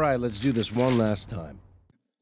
right, let's do this one last time.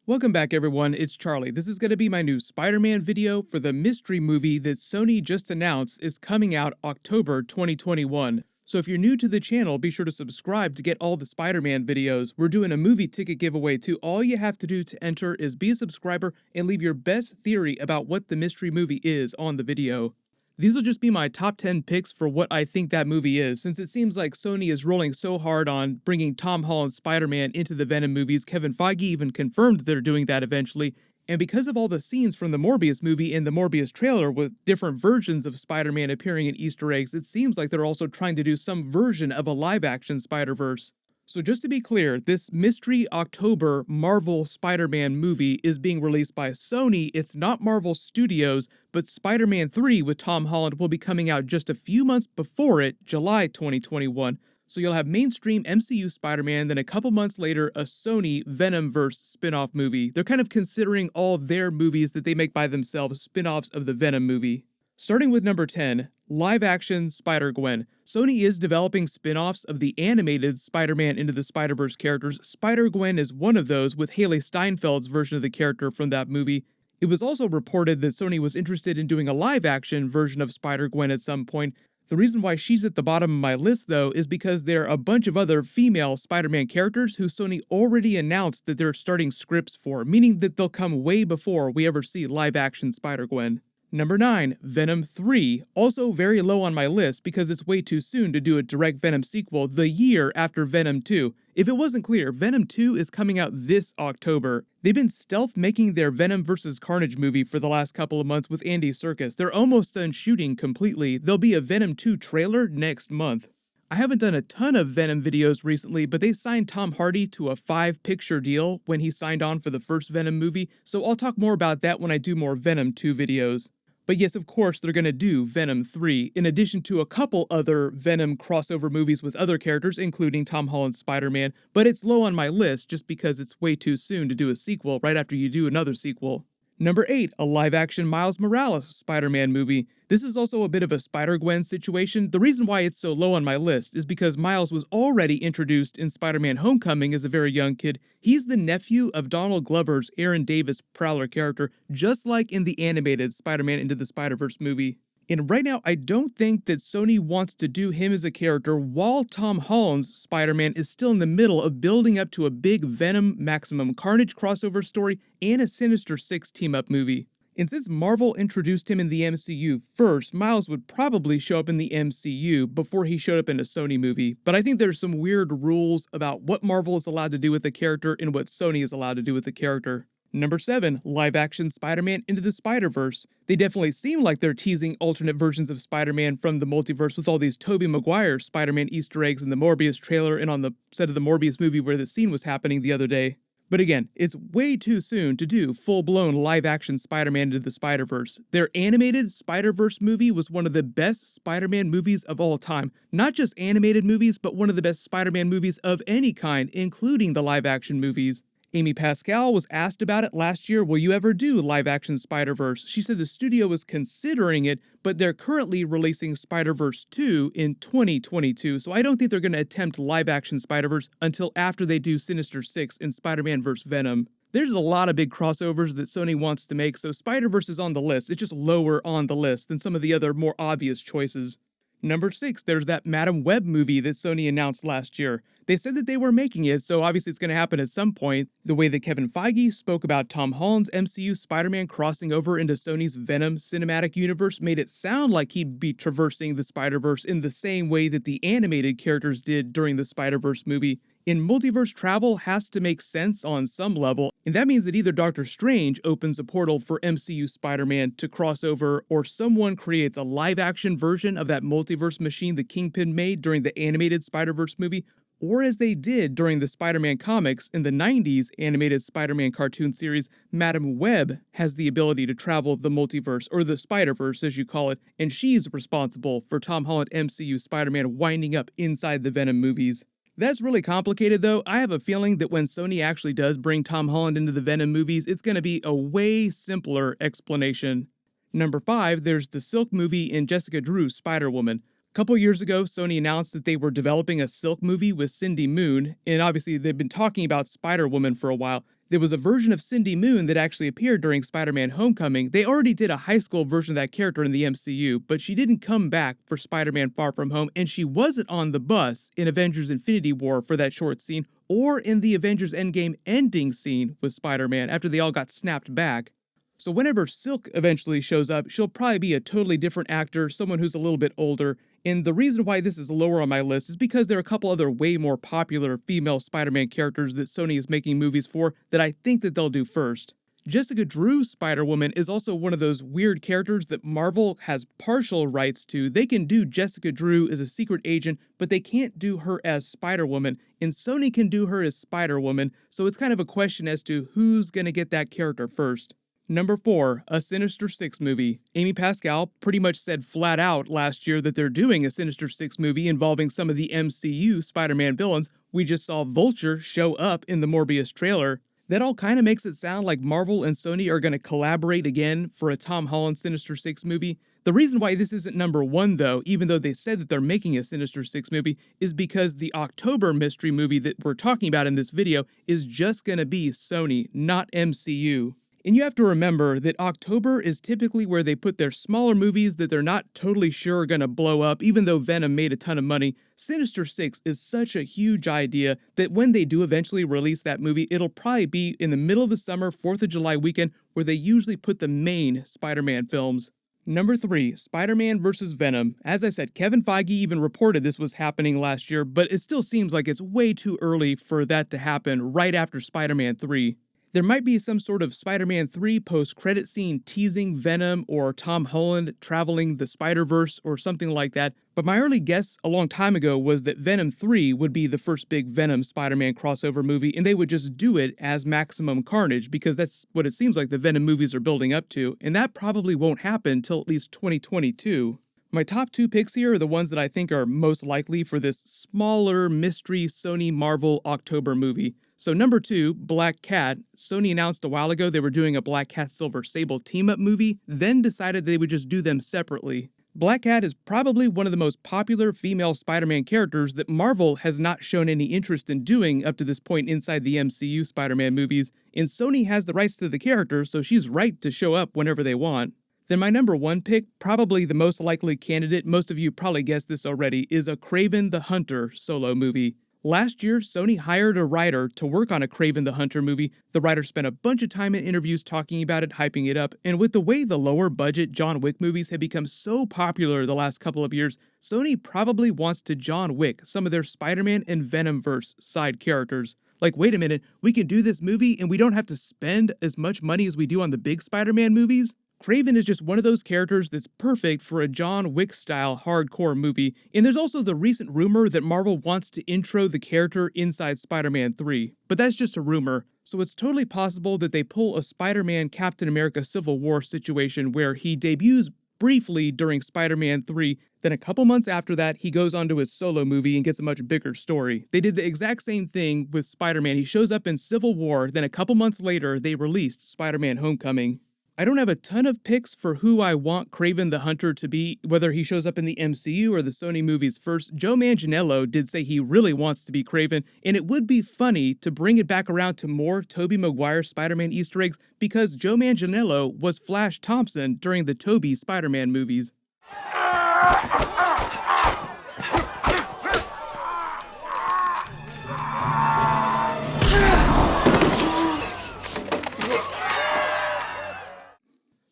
Welcome back everyone, it's Charlie. This is going to be my new Spider-Man video for the mystery movie that Sony just announced is coming out October 2021. So if you're new to the channel, be sure to subscribe to get all the Spider-Man videos. We're doing a movie ticket giveaway too. All you have to do to enter is be a subscriber and leave your best theory about what the mystery movie is on the video. These will just be my top 10 picks for what I think that movie is, since it seems like Sony is rolling so hard on bringing Tom Holland's Spider-Man into the Venom movies. Kevin Feige even confirmed they're doing that eventually, and because of all the scenes from the Morbius movie and the Morbius trailer with different versions of Spider-Man appearing in Easter eggs, it seems like they're also trying to do some version of a live-action Spider-Verse. So just to be clear, this Mystery October Marvel Spider-Man movie is being released by Sony. It's not Marvel Studios, but Spider-Man 3 with Tom Holland will be coming out just a few months before it, July 2021. So you'll have mainstream MCU Spider-Man, then a couple months later, a Sony Venomverse spin-off movie. They're kind of considering all their movies that they make by themselves spin-offs of the Venom movie. Starting with number 10, live-action Spider-Gwen. Sony is developing spin-offs of the animated Spider-Man Into the Spider-Verse characters. Spider-Gwen is one of those, with Haley Steinfeld's version of the character from that movie. It was also reported that Sony was interested in doing a live-action version of Spider-Gwen at some point. The reason why she's at the bottom of my list, though, is because there are a bunch of other female Spider-Man characters who Sony already announced that they're starting scripts for, meaning that they'll come way before we ever see live-action Spider-Gwen. Number 9, Venom 3, also very low on my list because it's way too soon to do a direct Venom sequel the year after Venom 2. If it wasn't clear, Venom 2 is coming out this October. They've been stealth making their Venom vs. Carnage movie for the last couple of months with Andy Serkis. They're almost done shooting completely. There'll be a Venom 2 trailer next month. I haven't done a ton of Venom videos recently, but they signed Tom Hardy to a 5-picture deal when he signed on for the first Venom movie, so I'll talk more about that when I do more Venom 2 videos. But yes, of course, they're going to do Venom 3, in addition to a couple other Venom crossover movies with other characters, including Tom Holland's Spider-Man, but it's low on my list just because it's way too soon to do a sequel right after you do another sequel. Number 8, a live-action Miles Morales Spider-Man movie. This is also a bit of a Spider-Gwen situation. The reason why it's so low on my list is because Miles was already introduced in Spider-Man Homecoming as a very young kid. He's the nephew of Donald Glover's Aaron Davis Prowler character, just like in the animated Spider-Man Into the Spider-Verse movie. And right now, I don't think that Sony wants to do him as a character while Tom Holland's Spider-Man is still in the middle of building up to a big Venom Maximum Carnage crossover story and a Sinister Six team-up movie. And since Marvel introduced him in the MCU first, Miles would probably show up in the MCU before he showed up in a Sony movie. But I think there's some weird rules about what Marvel is allowed to do with the character and what Sony is allowed to do with the character. Number 7, live-action Spider-Man Into the Spider-Verse. They definitely seem like they're teasing alternate versions of Spider-Man from the multiverse with all these Tobey Maguire Spider-Man Easter eggs in the Morbius trailer and on the set of the Morbius movie where the scene was happening the other day. But again, it's way too soon to do full-blown live-action Spider-Man Into the Spider-Verse. Their animated Spider-Verse movie was one of the best Spider-Man movies of all time. Not just animated movies, but one of the best Spider-Man movies of any kind, including the live-action movies. Amy Pascal was asked about it last year, will you ever do live-action Spider-Verse? She said the studio was considering it, but they're currently releasing Spider-Verse 2 in 2022, so I don't think they're going to attempt live-action Spider-Verse until after they do Sinister Six and Spider-Man vs. Venom. There's a lot of big crossovers that Sony wants to make, so Spider-Verse is on the list. It's just lower on the list than some of the other more obvious choices. Number 6, there's that Madam Web movie that Sony announced last year. They said that they were making it, so obviously it's going to happen at some point. The way that Kevin Feige spoke about Tom Holland's MCU Spider-Man crossing over into Sony's Venom cinematic universe made it sound like he'd be traversing the Spider-Verse in the same way that the animated characters did during the Spider-Verse movie. And multiverse travel has to make sense on some level, and that means that either Doctor Strange opens a portal for MCU Spider-Man to cross over, or someone creates a live-action version of that multiverse machine the Kingpin made during the animated Spider-Verse movie, or as they did during the Spider-Man comics in the 90s animated Spider-Man cartoon series, Madam Web has the ability to travel the multiverse, or the Spider-Verse as you call it, and she's responsible for Tom Holland MCU Spider-Man winding up inside the Venom movies. That's really complicated though. I have a feeling that when Sony actually does bring Tom Holland into the Venom movies, it's going to be a way simpler explanation. Number 5, there's the Silk movie and Jessica Drew's Spider-Woman. Couple years ago, Sony announced that they were developing a Silk movie with Cindy Moon, and obviously they've been talking about Spider-Woman for a while. There was a version of Cindy Moon that actually appeared during Spider-Man Homecoming. They already did a high school version of that character in the MCU, but she didn't come back for Spider-Man Far From Home, and she wasn't on the bus in Avengers Infinity War for that short scene, or in the Avengers Endgame ending scene with Spider-Man after they all got snapped back. So whenever Silk eventually shows up, she'll probably be a totally different actor, someone who's a little bit older. And the reason why this is lower on my list is because there are a couple other way more popular female Spider-Man characters that Sony is making movies for that I think that they'll do first. Jessica Drew's Spider-Woman is also one of those weird characters that Marvel has partial rights to. They can do Jessica Drew as a secret agent, but they can't do her as Spider-Woman, and Sony can do her as Spider-Woman, so it's kind of a question as to who's gonna get that character first. Number 4, a Sinister Six movie. Amy Pascal pretty much said flat out last year that they're doing a Sinister Six movie involving some of the MCU Spider-Man villains. We just saw Vulture show up in the Morbius trailer. That all kind of makes it sound like Marvel and Sony are going to collaborate again for a Tom Holland Sinister Six movie. The reason why this isn't number 1 though, even though they said that they're making a Sinister Six movie, is because the October mystery movie that we're talking about in this video is just going to be Sony, not MCU. And you have to remember that October is typically where they put their smaller movies that they're not totally sure are going to blow up, even though Venom made a ton of money. Sinister Six is such a huge idea that when they do eventually release that movie, it'll probably be in the middle of the summer, 4th of July weekend, where they usually put the main Spider-Man films. Number 3, Spider-Man vs. Venom. As I said, Kevin Feige even reported this was happening last year, but it still seems like it's way too early for that to happen right after Spider-Man 3. There might be some sort of Spider-Man 3 post-credit scene teasing Venom or Tom Holland traveling the Spider-Verse or something like that, but my early guess a long time ago was that Venom 3 would be the first big Venom Spider-Man crossover movie, and they would just do it as Maximum Carnage, because that's what it seems like the Venom movies are building up to, and that probably won't happen till at least 2022. My top 2 picks here are the ones that I think are most likely for this smaller mystery Sony Marvel October movie. So number 2, Black Cat. Sony announced a while ago they were doing a Black Cat Silver Sable team-up movie, then decided they would just do them separately. Black Cat is probably one of the most popular female Spider-Man characters that Marvel has not shown any interest in doing up to this point inside the MCU Spider-Man movies, and Sony has the rights to the character, so she's right to show up whenever they want. Then my number 1 pick, probably the most likely candidate, most of you probably guessed this already, is a Kraven the Hunter solo movie. Last year, Sony hired a writer to work on a Kraven the Hunter movie. The writer spent a bunch of time in interviews talking about it, hyping it up, and with the way the lower budget John Wick movies have become so popular the last couple of years, Sony probably wants to John Wick some of their Spider-Man and Venomverse side characters. Like, wait a minute, we can do this movie and we don't have to spend as much money as we do on the big Spider-Man movies? Kraven is just one of those characters that's perfect for a John Wick-style hardcore movie, and there's also the recent rumor that Marvel wants to intro the character inside Spider-Man 3, but that's just a rumor, so it's totally possible that they pull a Spider-Man Captain America Civil War situation where he debuts briefly during Spider-Man 3, then a couple months after that, he goes on to his solo movie and gets a much bigger story. They did the exact same thing with Spider-Man. He shows up in Civil War, then a couple months later, they released Spider-Man Homecoming. I don't have a ton of picks for who I want Kraven the Hunter to be, whether he shows up in the MCU or the Sony movies first. Joe Manganiello did say he really wants to be Kraven, and it would be funny to bring it back around to more Tobey Maguire Spider-Man Easter eggs because Joe Manganiello was Flash Thompson during the Tobey Spider-Man movies.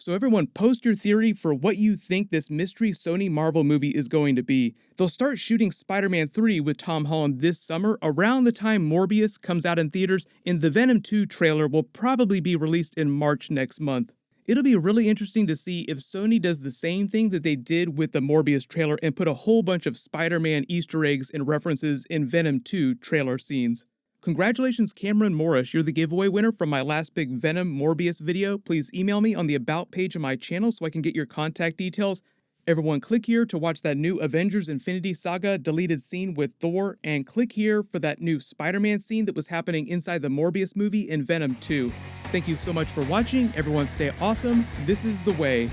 So everyone, post your theory for what you think this mystery Sony Marvel movie is going to be. They'll start shooting Spider-Man 3 with Tom Holland this summer, around the time Morbius comes out in theaters, and the Venom 2 trailer will probably be released in March next month. It'll be really interesting to see if Sony does the same thing that they did with the Morbius trailer and put a whole bunch of Spider-Man Easter eggs and references in Venom 2 trailer scenes. Congratulations, Cameron Morris, you're the giveaway winner from my last big Venom Morbius video. Please email me on the About page of my channel so I can get your contact details. Everyone click here to watch that new Avengers Infinity Saga deleted scene with Thor, and click here for that new Spider-Man scene that was happening inside the Morbius movie in Venom 2. Thank you so much for watching. Everyone stay awesome. This is The Way.